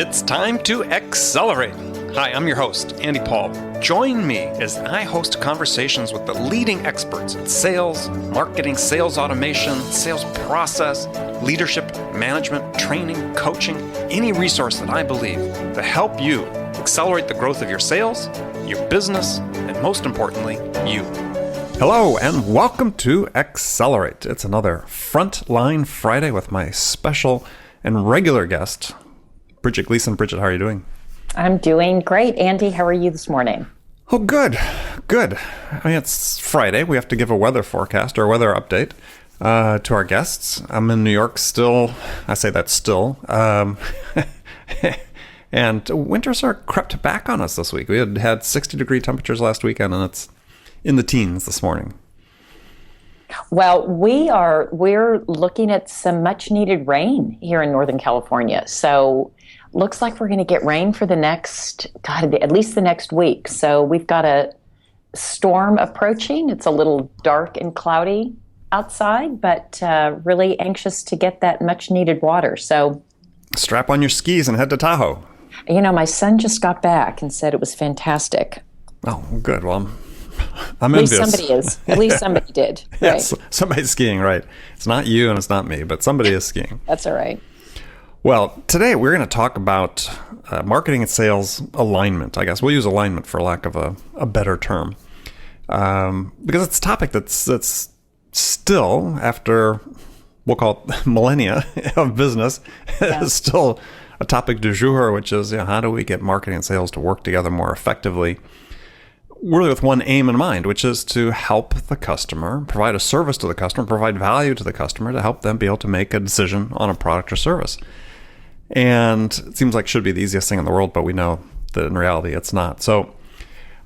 It's time to accelerate. Hi, I'm your host, Andy Paul. Join me as I host conversations with the leading experts in sales, marketing, sales automation, sales process, leadership, management, training, coaching, any resource that I believe to help you accelerate the growth of your sales, your business, and most importantly, you. Hello, and welcome to Accelerate. It's another Frontline Friday with my special and regular guest, Bridget Gleason. Bridget, how are you doing? I'm doing great. Andy, how are you this morning? Oh, good. I mean, it's Friday. We have to give a weather forecast or a weather update to our guests. I'm in New York still. I say that still. And winters are crept back on us this week. We had 60-degree temperatures last weekend, and it's in the teens this morning. Well, we're looking at some much needed rain here in Northern California. So looks like we're going to get rain for at least the next week. So we've got a storm approaching. It's a little dark and cloudy outside, but really anxious to get that much needed water. So strap on your skis and head to Tahoe. You know, my son just got back and said it was fantastic. Oh, good. Well, I'm envious. At least somebody did. Right? Yes, somebody's skiing, right? It's not you and it's not me, but somebody is skiing. That's all right. Well, today we're going to talk about marketing and sales alignment. I guess we'll use alignment for lack of a better term, because it's a topic that's still, after we'll call it millennia of business, is still a topic du jour, which is how do we get marketing and sales to work together more effectively, really with one aim in mind, which is to help the customer, provide a service to the customer, provide value to the customer to help them be able to make a decision on a product or service. And it seems like it should be the easiest thing in the world, but we know that in reality it's not. So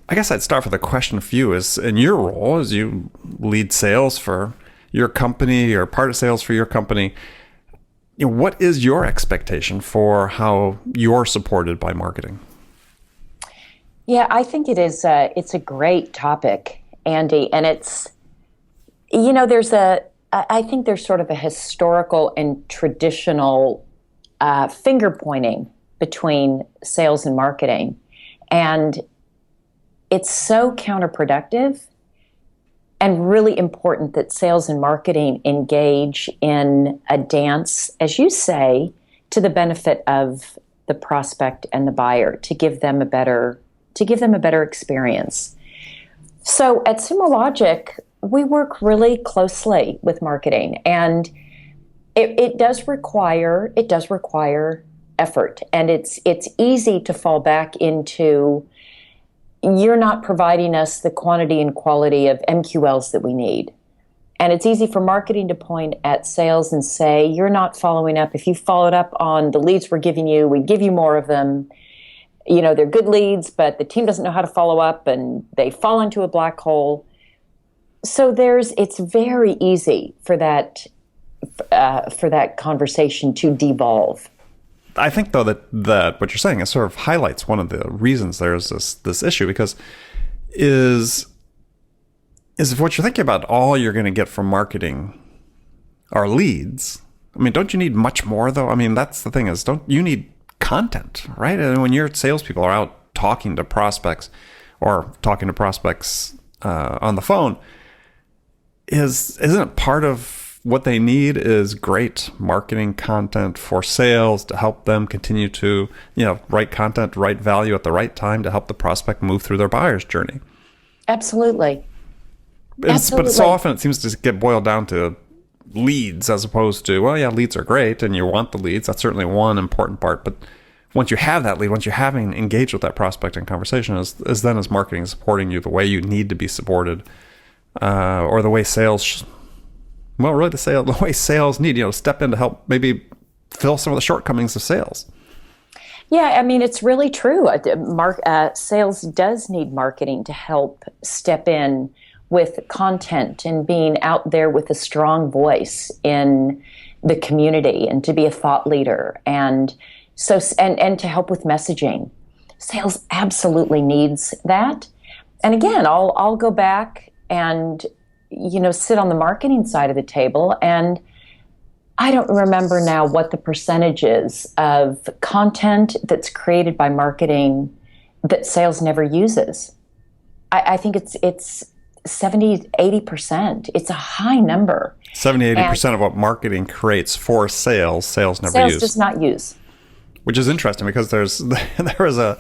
I guess I'd start with a question for you is, in your role as you lead sales for your company or part of sales for your company, what is your expectation for how you're supported by marketing? Yeah, I think it's a great topic, Andy, and it's, I think there's sort of a historical and traditional finger pointing between sales and marketing, and it's so counterproductive and really important that sales and marketing engage in a dance, as you say, to the benefit of the prospect and the buyer, to give them a better experience. So at SumoLogic, we work really closely with marketing, and it does require effort, and it's easy to fall back into, you're not providing us the quantity and quality of MQLs that we need. And it's easy for marketing to point at sales and say, you're not following up. If you followed up on the leads we're giving you, we give you more of them. They're good leads, but the team doesn't know how to follow up and they fall into a black hole. So it's very easy for that conversation to devolve. I think, though, that what you're saying is sort of highlights one of the reasons there's this issue, because is if what you're thinking about, all you're going to get from marketing are leads. I mean, don't you need much more, though? I mean, that's the thing, is don't you need content, right? And when your salespeople are out talking to prospects or talking to prospects on the phone, isn't it part of what they need is great marketing content for sales to help them continue to, write content, write value at the right time to help the prospect move through their buyer's journey? Absolutely. But so often it seems to get boiled down to leads as opposed to, leads are great and you want the leads. That's certainly one important part. But once you have that lead, once you're having engaged with that prospect in conversation, is marketing supporting you the way you need to be supported, or the way sales the way sales need, step in to help maybe fill some of the shortcomings of sales. Yeah, I mean, it's really true. Sales does need marketing to help step in with content and being out there with a strong voice in the community and to be a thought leader and to help with messaging. Sales absolutely needs that. And again, I'll go back and sit on the marketing side of the table, and I don't remember now what the percentage is of content that's created by marketing that sales never uses. I think it's 70-80%. It's a high number. 70-80% of what marketing creates for sales never use. Sales does not use. Which is interesting because there was a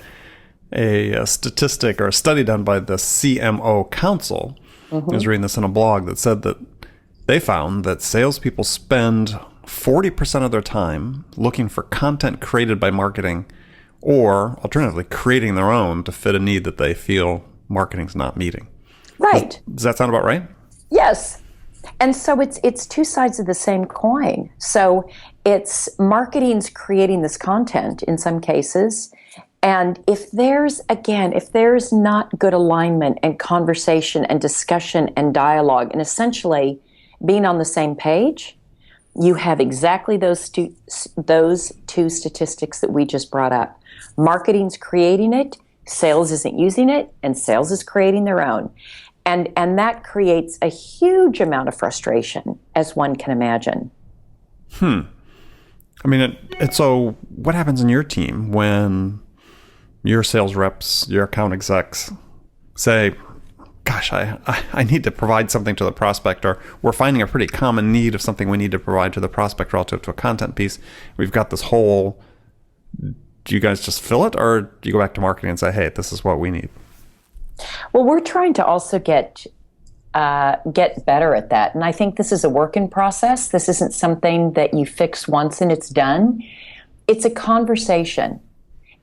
statistic or a study done by the CMO Council. I was reading this in a blog that said that they found that salespeople spend 40% of their time looking for content created by marketing, or alternatively creating their own to fit a need that they feel marketing's not meeting. Right. Does that sound about right? Yes. And so it's two sides of the same coin. So it's marketing's creating this content in some cases. And if there's not good alignment and conversation and discussion and dialogue and essentially being on the same page, you have exactly those two statistics that we just brought up. Marketing's creating it, sales isn't using it, and sales is creating their own. And that creates a huge amount of frustration, as one can imagine. I mean, so what happens in your team when your sales reps, your account execs say, gosh, I need to provide something to the prospect, or we're finding a pretty common need of something we need to provide to the prospect relative to a content piece. We've got this whole, do you guys just fill it, or do you go back to marketing and say, hey, this is what we need? Well, we're trying to also get better at that. And I think this is a work in process. This isn't something that you fix once and it's done. It's a conversation.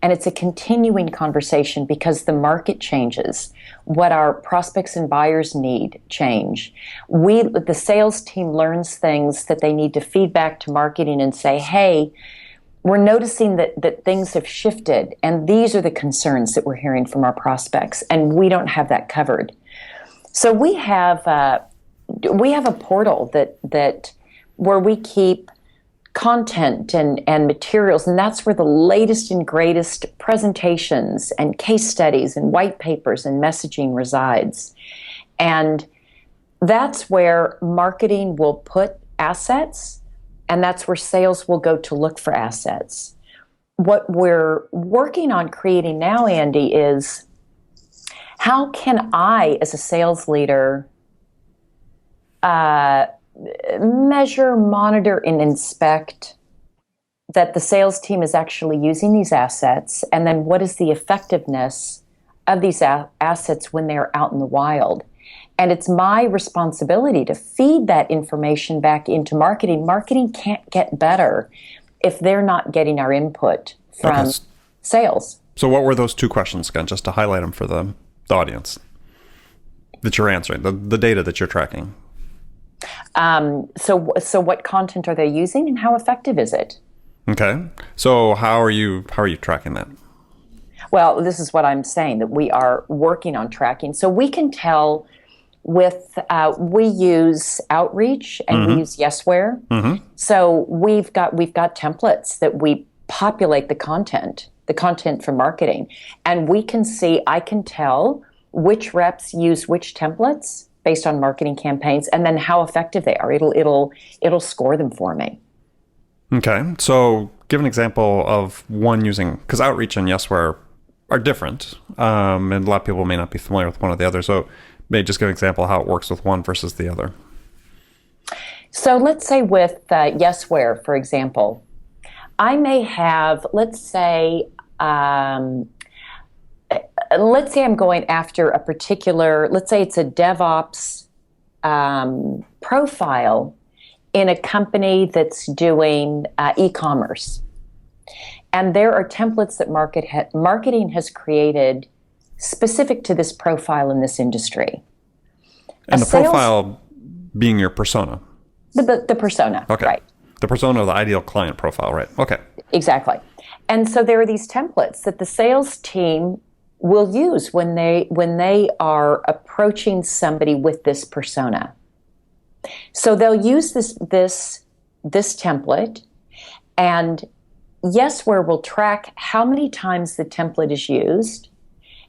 And it's a continuing conversation because the market changes. What our prospects and buyers need change. The sales team learns things that they need to feed back to marketing and say, hey, we're noticing that things have shifted, and these are the concerns that we're hearing from our prospects, and we don't have that covered. So we have a portal that where we keep content and materials, and that's where the latest and greatest presentations and case studies and white papers and messaging resides. And that's where marketing will put assets, and that's where sales will go to look for assets. What we're working on creating now, Andy, is how can I, as a sales leader, measure, monitor, and inspect that the sales team is actually using these assets, and then what is the effectiveness of these assets when they're out in the wild. And it's my responsibility to feed that information back into marketing. Marketing can't get better if they're not getting our input from sales. So what were those two questions again, just to highlight them for the audience that you're answering, the data that you're tracking? So what content are they using, and how effective is it? Okay. So how are you tracking that? Well, this is what I'm saying, that we are working on tracking. So we can tell with, we use Outreach and we use Yesware. So we've got templates that we populate the content for marketing. And we can see, I can tell which reps use which templates based on marketing campaigns, and then how effective they are. It'll score them for me. Okay. So give an example of one using, because Outreach and Yesware are different, and a lot of people may not be familiar with one or the other. So maybe just give an example of how it works with one versus the other. So let's say with Yesware, for example, I may have, let's say I'm going after a particular, let's say it's a DevOps profile in a company that's doing e-commerce. And there are templates that marketing has created specific to this profile in this industry. And the profile being your persona. The persona, okay. Right. The persona of the ideal client profile, right? Okay. Exactly. And so there are these templates that the sales team will use when they are approaching somebody with this persona. So they'll use this template, and Yesware will track how many times the template is used,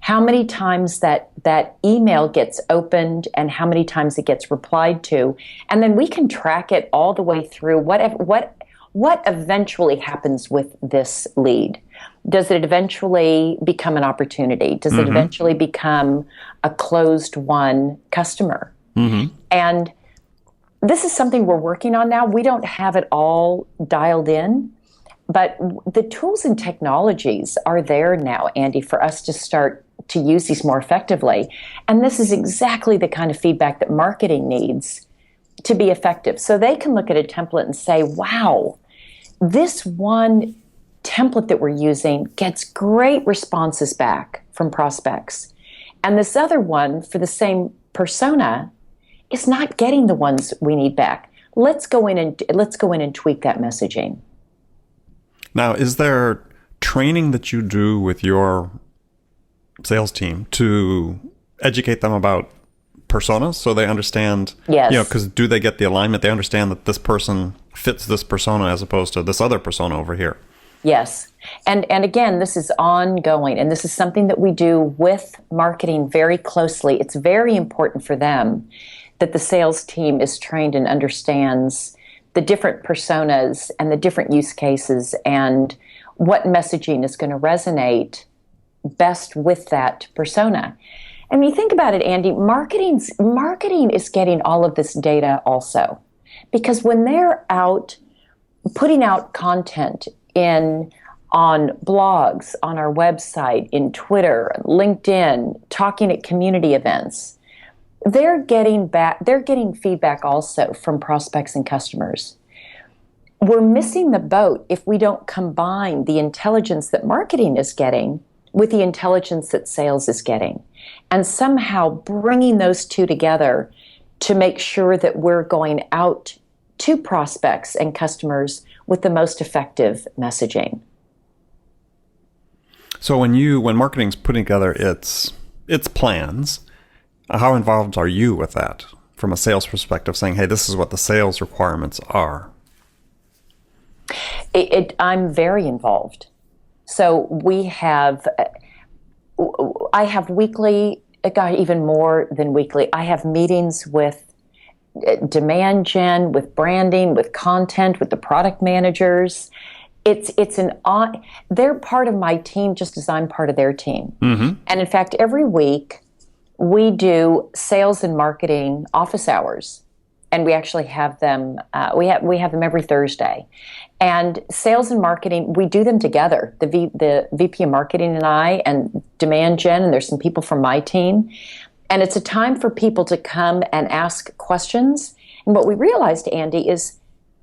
how many times that email gets opened and how many times it gets replied to. And then we can track it all the way through what eventually happens with this lead. Does it eventually become an opportunity? Does it eventually become a closed won customer? And this is something we're working on now. We don't have it all dialed in, but the tools and technologies are there now, Andy, for us to start to use these more effectively. And this is exactly the kind of feedback that marketing needs to be effective. So they can look at a template and say, wow, this one template that we're using gets great responses back from prospects. And this other one for the same persona is not getting the ones we need back. Let's go in and tweak that messaging. Now, is there training that you do with your sales team to educate them about personas so they understand? Yes. Because do they get the alignment? They understand that this person fits this persona as opposed to this other persona over here. Yes. And again, this is ongoing, and this is something that we do with marketing very closely. It's very important for them that the sales team is trained and understands the different personas and the different use cases and what messaging is going to resonate best with that persona. And when you think about it, Andy, marketing is getting all of this data also. Because when they're out putting out content on blogs, on our website, in Twitter, LinkedIn, talking at community events, they're getting feedback also from prospects and customers. We're missing the boat if we don't combine the intelligence that marketing is getting with the intelligence that sales is getting, and somehow bringing those two together to make sure that we're going out to prospects and customers with the most effective messaging. So when marketing's putting together its plans, how involved are you with that from a sales perspective, saying, hey, this is what the sales requirements are? I'm very involved. So I have weekly, even more than weekly, I have meetings with demand gen, with branding, with content, with the product managers. They're part of my team just as I'm part of their team. And in fact, every week we do sales and marketing office hours, and we actually have them. We have them every Thursday. And sales and marketing, we do them together. The VP of marketing and I, and demand gen, and there's some people from my team. And it's a time for people to come and ask questions. And what we realized, Andy, is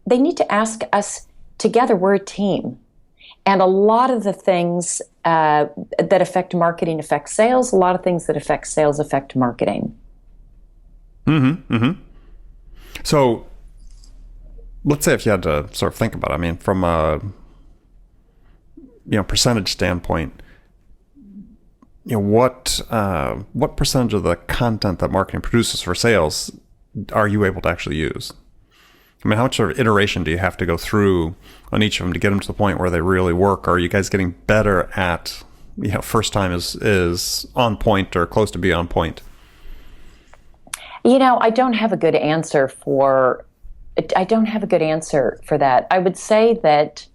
they need to ask us together. We're a team. And a lot of the things that affect marketing affect sales. A lot of things that affect sales affect marketing. So let's say if you had to sort of think about it, I mean, from a percentage standpoint, what percentage of the content that marketing produces for sales are you able to actually use? I mean, how much sort of iteration do you have to go through on each of them to get them to the point where they really work? Or are you guys getting better at, first time is on point or close to be on point? I don't have a good answer for that. I would say that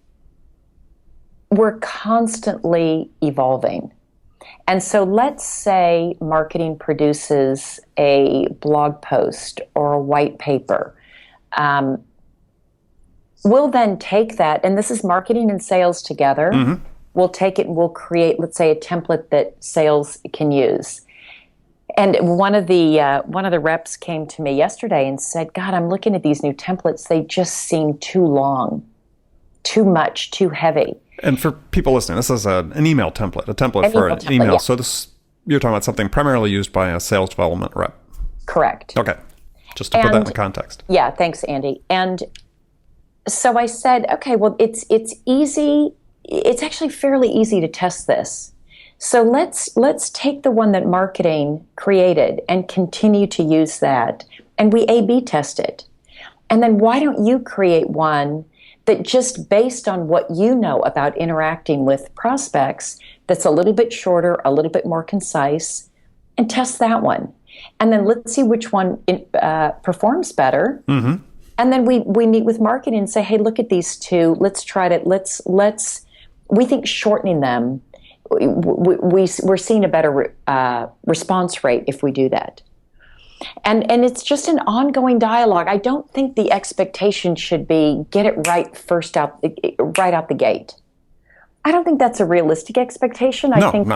we're constantly evolving. And so let's say marketing produces a blog post or a white paper. We'll then take that, and this is marketing and sales together. We'll take it and we'll create, let's say, a template that sales can use. And one of the reps came to me yesterday and said, God, I'm looking at these new templates. They just seem too long, too much, too heavy. And for people listening, this is an email template, an email. Yeah. So you're talking about something primarily used by a sales development rep. Correct. Okay. Just to put that in the context. Yeah, thanks, Andy. And so I said, okay, well, it's easy. It's actually fairly easy to test this. So let's take the one that marketing created and continue to use that, and we A/B test it. And then why don't you create one that just based on what you know about interacting with prospects, that's a little bit shorter, a little bit more concise, and test that one. And then let's see which one performs better. Mm-hmm. And then we meet with marketing and say, hey, look at these two. Let's try to, we think shortening them, we're seeing a better response rate if we do that. And it's just an ongoing dialogue. I don't think the expectation should be get it right right out the gate. I don't think that's a realistic expectation. I think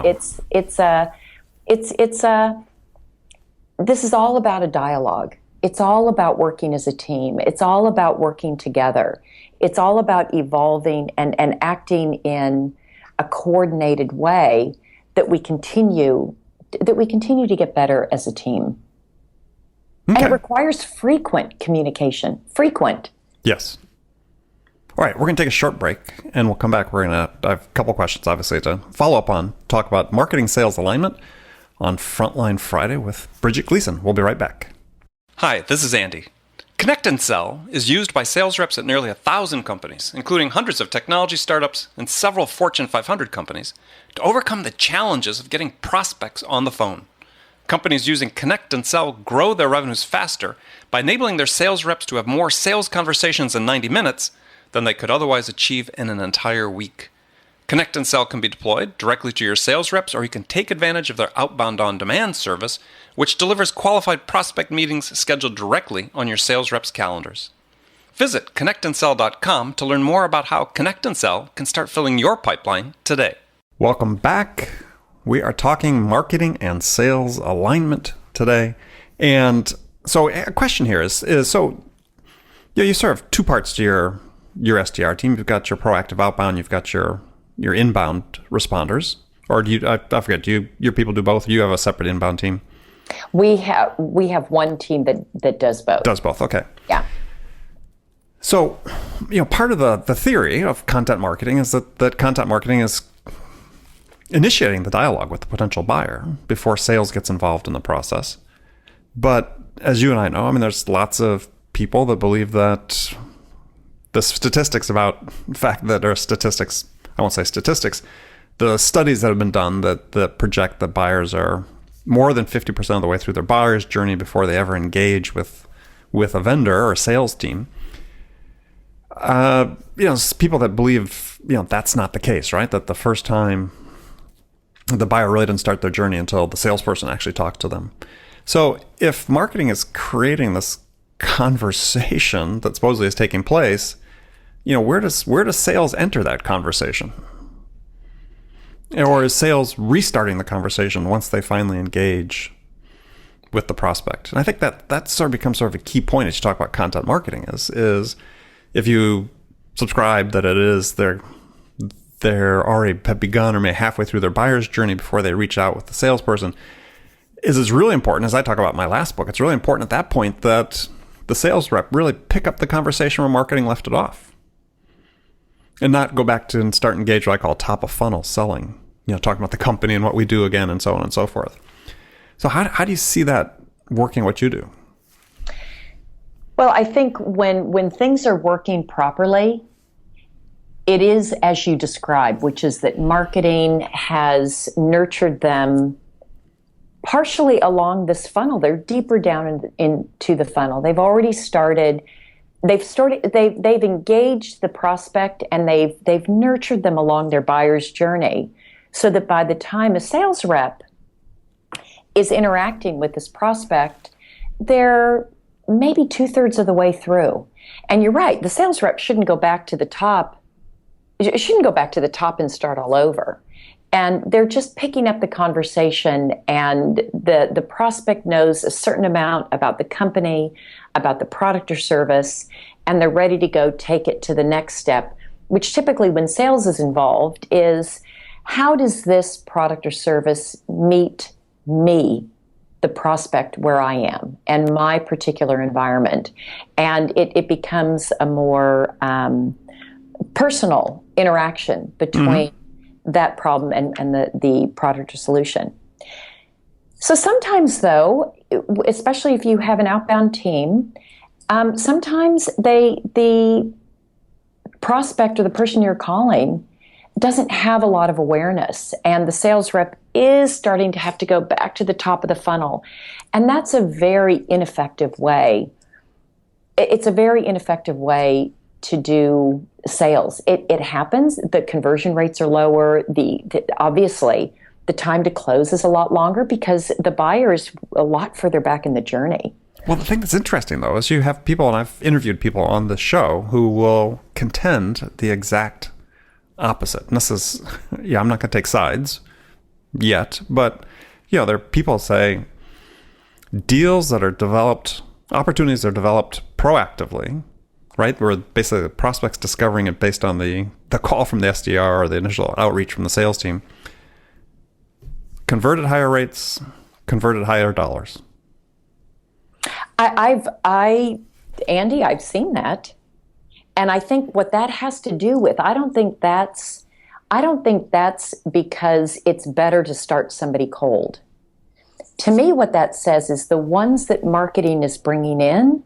this is all about a dialogue. It's all about working as a team. It's all about working together. It's all about evolving and acting in a coordinated way that we continue to get better as a team. Okay. And it requires frequent communication. Frequent. Yes. All right, we're going to take a short break, and we'll come back. I have a couple questions, obviously, to follow up on, talk about marketing sales alignment on Frontline Friday with Bridget Gleason. We'll be right back. Hi, this is Andy. Connect and Sell is used by sales reps at nearly 1,000 companies, including hundreds of technology startups and several Fortune 500 companies, to overcome the challenges of getting prospects on the phone. Companies using Connect and Sell grow their revenues faster by enabling their sales reps to have more sales conversations in 90 minutes than they could otherwise achieve in an entire week. Connect and Sell can be deployed directly to your sales reps, or you can take advantage of their outbound on-demand service, which delivers qualified prospect meetings scheduled directly on your sales reps' calendars. Visit connectandsell.com to learn more about how Connect and Sell can start filling your pipeline today. Welcome back. We are talking marketing and sales alignment today. And so a question here is so you sort of two parts to your SDR team. You've got your proactive outbound, you've got your inbound responders. Or do you, I forget, do your people do both? Do you have a separate inbound team? We have one team that does both. Does both, okay. Yeah. So, part of the theory of content marketing is that content marketing is initiating the dialogue with the potential buyer before sales gets involved in the process. But as you and I know, there's lots of people that believe that the statistics about fact that are statistics, I won't say statistics, the studies that have been done that project that buyers are more than 50% of the way through their buyer's journey before they ever engage with a vendor or a sales team. People that believe, that's not the case, right? That the first time the buyer really didn't start their journey until the salesperson actually talked to them. So if marketing is creating this conversation that supposedly is taking place, where does sales enter that conversation? Or is sales restarting the conversation once they finally engage with the prospect? And I think that sort of becomes sort of a key point as you talk about content marketing is if you subscribe that it is they're already have begun or may halfway through their buyer's journey before they reach out with the salesperson, is really important. As I talk about in my last book, it's really important at that point that the sales rep really pick up the conversation where marketing left it off. And not go back to and start engage what I call top of funnel selling, talking about the company and what we do again and so on and so forth. So how do you see that working what you do? Well, I think when things are working properly, it is as you described, which is that marketing has nurtured them partially along this funnel. They're deeper down into the funnel. They've already started. They've engaged the prospect, and they've nurtured them along their buyer's journey, so that by the time a sales rep is interacting with this prospect, they're maybe 2/3 of the way through. And you're right, the sales rep shouldn't go back to the top. It shouldn't go back to the top and start all over. And they're just picking up the conversation, and the prospect knows a certain amount about the company, about the product or service, and they're ready to go take it to the next step, which typically when sales is involved is, how does this product or service meet me, the prospect, where I am and my particular environment? And it becomes a more personal interaction between that problem and the product or solution. So sometimes, though, especially if you have an outbound team, sometimes the prospect or the person you're calling doesn't have a lot of awareness, and the sales rep is starting to have to go back to the top of the funnel. And that's a very ineffective way. It's a very ineffective way to do sales. It happens. The conversion rates are lower. Obviously, the time to close is a lot longer because the buyer is a lot further back in the journey. Well, the thing that's interesting, though, is you have people, and I've interviewed people on the show who will contend the exact opposite. And this is, I'm not going to take sides yet, but, there are people say deals that are developed, opportunities that are developed proactively, right? Where basically the prospect's discovering it based on the call from the SDR or the initial outreach from the sales team. Converted higher rates, converted higher dollars. Andy, I've seen that. And I think what that has to do with, I don't think that's because it's better to start somebody cold. To me, what that says is the ones that marketing is bringing in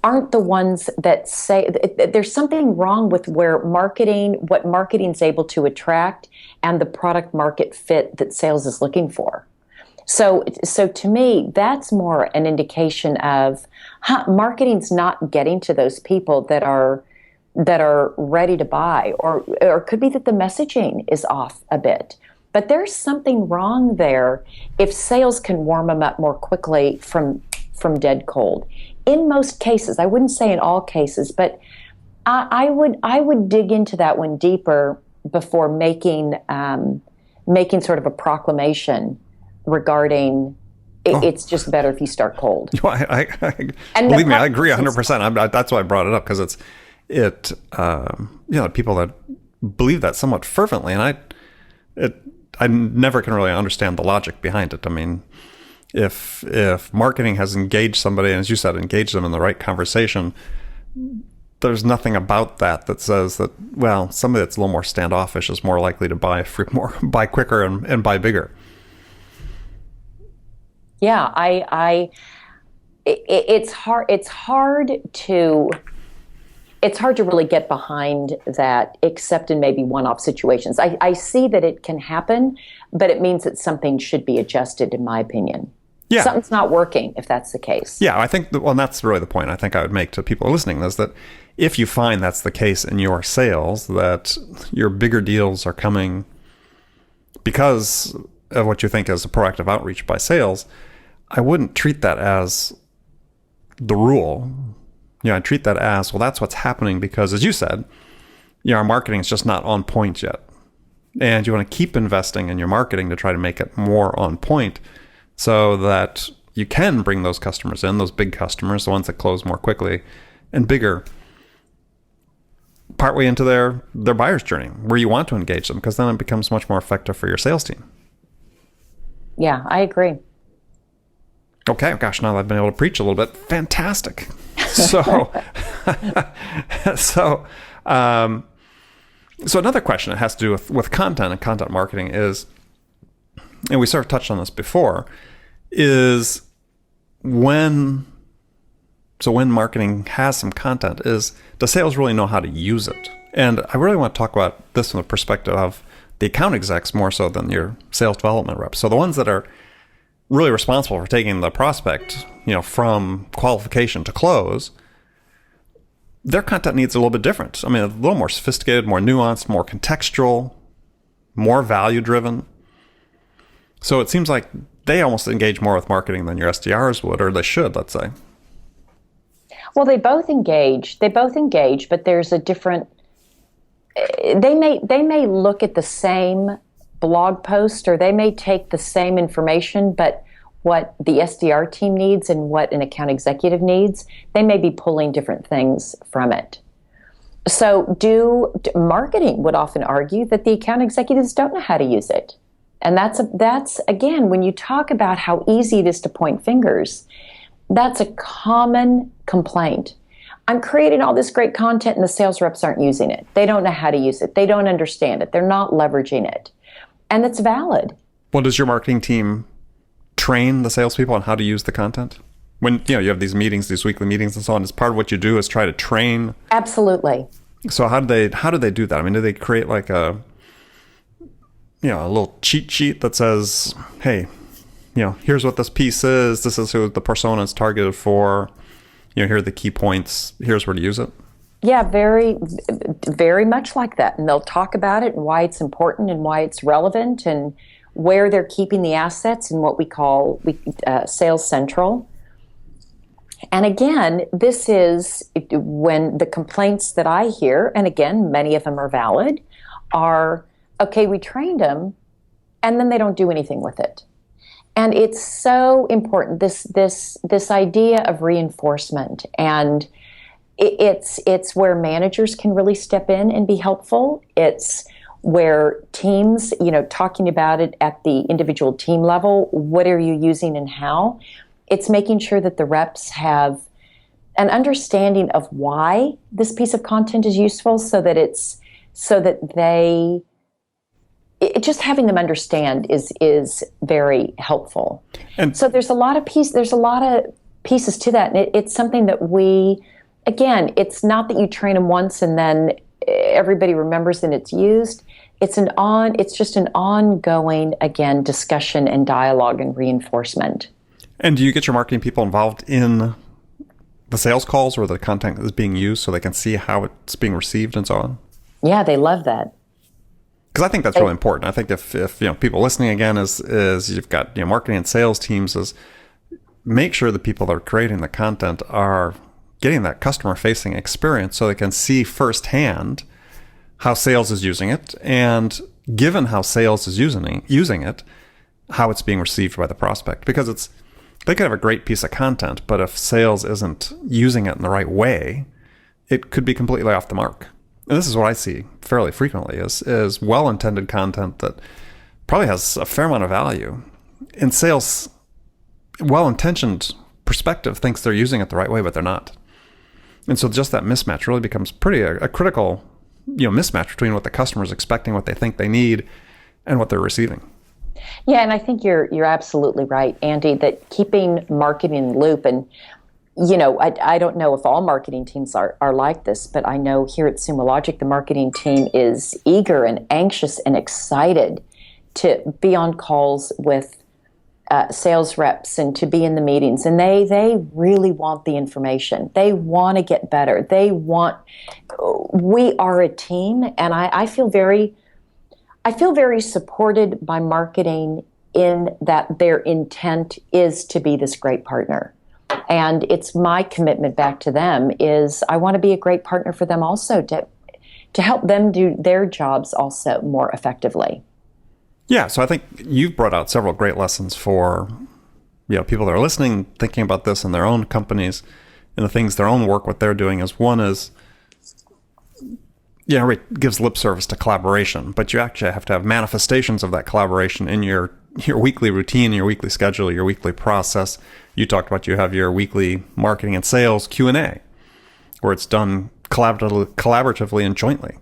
aren't the ones that say, there's something wrong with what marketing's able to attract and the product market fit that sales is looking for. So to me, that's more an indication of marketing's not getting to those people that are ready to buy, or it could be that the messaging is off a bit. But there's something wrong there if sales can warm them up more quickly from dead cold. In most cases, I wouldn't say in all cases, but I would dig into that one deeper before making sort of a proclamation regarding it's just better if you start cold. I believe me, I agree 100%. That's why I brought it up, because people that believe that somewhat fervently, and I never can really understand the logic behind it. I mean, if marketing has engaged somebody, and as you said, engaged them in the right conversation, there's nothing about that says that, well, somebody that's a little more standoffish is more likely to buy quicker and buy bigger. Yeah, it's hard to really get behind that, except in maybe one-off situations. I see that it can happen, but it means that something should be adjusted, in my opinion. Yeah. Something's not working if that's the case. Yeah, I think, and that's really the point I think I would make to people listening, is that if you find that's the case in your sales, that your bigger deals are coming because of what you think is a proactive outreach by sales, I wouldn't treat that as the rule. I treat that as, well, that's what's happening because, as you said, our marketing is just not on point yet. And you want to keep investing in your marketing to try to make it more on point so that you can bring those customers in, those big customers, the ones that close more quickly and bigger, partway into their buyer's journey where you want to engage them, because then it becomes much more effective for your sales team. Yeah, I agree. Okay, gosh, now that I've been able to preach a little bit, fantastic. So another question that has to do with content and content marketing is, and we sort of touched on this before, is when marketing has some content, does sales really know how to use it? And I really want to talk about this from the perspective of the account execs more so than your sales development reps. So the ones that are really responsible for taking the prospect, from qualification to close, their content needs a little bit different. I mean, a little more sophisticated, more nuanced, more contextual, more value driven. So it seems like they almost engage more with marketing than your SDRs would, or they should, let's say. Well, they both engage, but there's a different, they may look at the same blog post, or they may take the same information, but what the SDR team needs and what an account executive needs, they may be pulling different things from it. So marketing would often argue that the account executives don't know how to use it. And that's again, when you talk about how easy it is to point fingers, that's a common complaint. I'm creating all this great content and the sales reps aren't using it. They don't know how to use it. They don't understand it. They're not leveraging it. And it's valid. Well, does your marketing team train the salespeople on how to use the content? When you have these meetings, these weekly meetings and so on, is part of what you do is try to train? Absolutely. So how do they do that? I mean, do they create like a little cheat sheet that says, hey, here's what this piece is. This is who the persona is targeted for. Here are the key points. Here's where to use it. Yeah, very, very much like that. And they'll talk about it and why it's important and why it's relevant and where they're keeping the assets in what we call Sales Central. And again, this is when the complaints that I hear, and again, many of them are valid, are, okay, we trained them, and then they don't do anything with it. And it's so important, this idea of reinforcement. And it's where managers can really step in and be helpful. It's where teams, talking about it at the individual team level, what are you using and how? It's making sure that the reps have an understanding of why this piece of content is useful, so that just having them understand is very helpful. And so there's a lot of pieces to that, and it's something that it's not that you train them once and then everybody remembers and it's used. It's just an ongoing, again, discussion and dialogue and reinforcement. And do you get your marketing people involved in the sales calls where the content is being used so they can see how it's being received and so on? Yeah, they love that. Because I think that's really important. I think if people listening again is you've got marketing and sales teams, is make sure the people that are creating the content are getting that customer facing experience so they can see firsthand how sales is using it, and given how sales is using it, how it's being received by the prospect. Because they could have a great piece of content, but if sales isn't using it in the right way, it could be completely off the mark. And this is what I see fairly frequently is well-intended content that probably has a fair amount of value. In sales, well-intentioned perspective thinks they're using it the right way, but they're not. And so just that mismatch really becomes a critical mismatch between what the customer is expecting, what they think they need, and what they're receiving. Yeah, and I think you're absolutely right, Andy, that keeping marketing in the loop, and I don't know if all marketing teams are like this, but I know here at SumoLogic, the marketing team is eager and anxious and excited to be on calls with sales reps and to be in the meetings. And they really want the information. They want to get better. We are a team, and I feel very supported by marketing in that their intent is to be this great partner. And it's my commitment back to them is I want to be a great partner for them also to help them do their jobs also more effectively. Yeah, so I think you've brought out several great lessons for people that are listening, thinking about this in their own companies and the things, their own work, what they're doing. One is, everybody gives lip service to collaboration, but you actually have to have manifestations of that collaboration in your weekly routine, your weekly schedule, your weekly process. You talked about you have your weekly marketing and sales Q&A, where it's done collaboratively and jointly,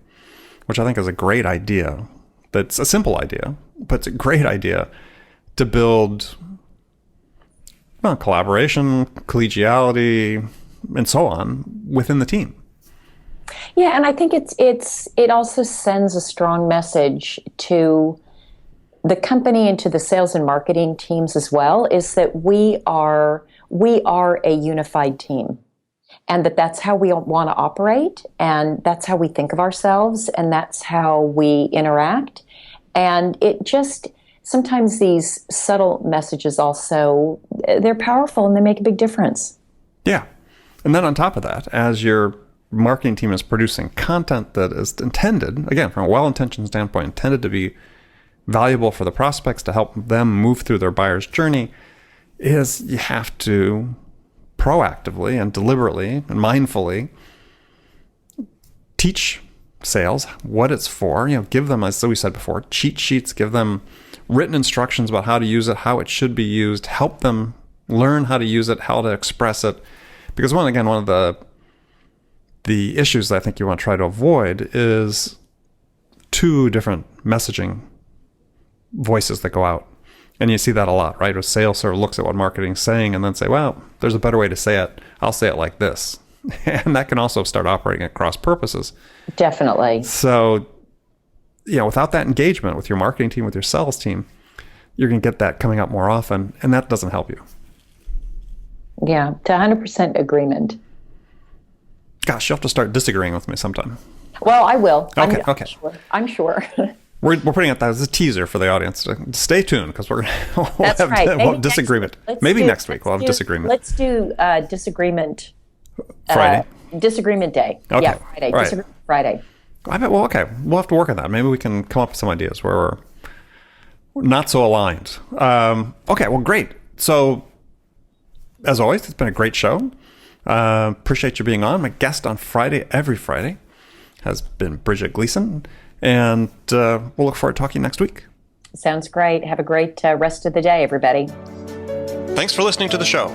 which I think is a great idea. That's a simple idea, but it's a great idea to build collaboration, collegiality, and so on within the team. Yeah, and I think it also sends a strong message to the company and to the sales and marketing teams as well, is that we are a unified team, and that's how we want to operate, and that's how we think of ourselves, and that's how we interact. And it just, sometimes these subtle messages also, they're powerful and they make a big difference. Yeah. And then on top of that, as your marketing team is producing content that is intended, again, from a well-intentioned standpoint, intended to be valuable for the prospects to help them move through their buyer's journey, is you have to proactively and deliberately and mindfully teach sales what it's for. Give them, as we said before, cheat sheets, give them written instructions about how to use it, how it should be used, help them learn how to use it, how to express it. Because one of the issues that I think you want to try to avoid is two different messaging voices that go out. And you see that a lot, right? A sales sort of looks at what marketing's saying and then say, well, there's a better way to say it. I'll say it like this. And that can also start operating at cross purposes. Definitely. So, without that engagement with your marketing team, with your sales team, you're going to get that coming up more often, and that doesn't help you. Yeah, to 100% agreement. Gosh, you'll have to start disagreeing with me sometime. Well, I will. Okay. I'm sure. We're putting it as a teaser for the audience. Stay tuned, because we'll That's have right. disagreement. Maybe next week we'll have disagreement. Let's do disagreement Friday. Disagreement day. Okay. Yeah, Friday. Right. Disagreement Friday. I bet. Well, okay. We'll have to work on that. Maybe we can come up with some ideas where we're not so aligned. Okay. Well, great. So, as always, it's been a great show. Appreciate you being on. My guest on Friday, every Friday, has been Bridget Gleason, and we'll look forward to talking next week. Sounds great. Have a great rest of the day, everybody. Thanks for listening to the show.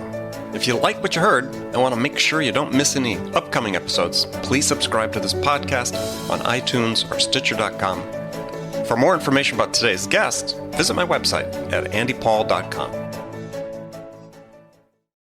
If you like what you heard and want to make sure you don't miss any upcoming episodes, please subscribe to this podcast on iTunes or Stitcher.com. For more information about today's guest, visit my website at andypaul.com.